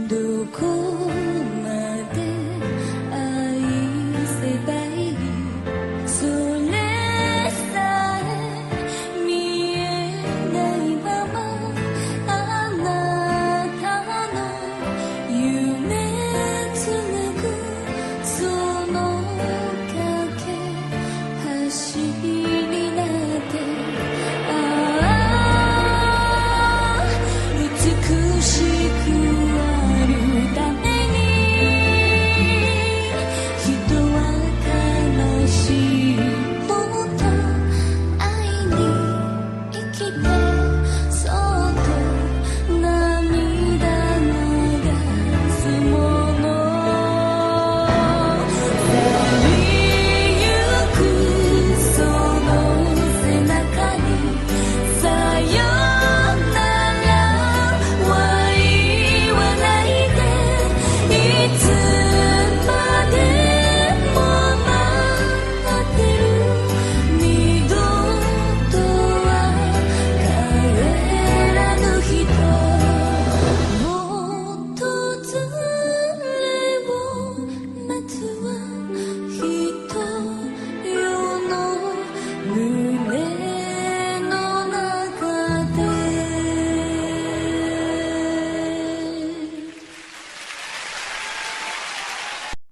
どこまで愛せばいい、それさえ見えないまま、あなたの夢紡ぐその架け橋になって、ああ美しくあるために人は悲しい、もっと愛に生きて、そっと涙流すもの、去りゆくその背中にさよならは言わないで、いつまでも待ってる、二度とは帰らぬ人、訪れを待つわ。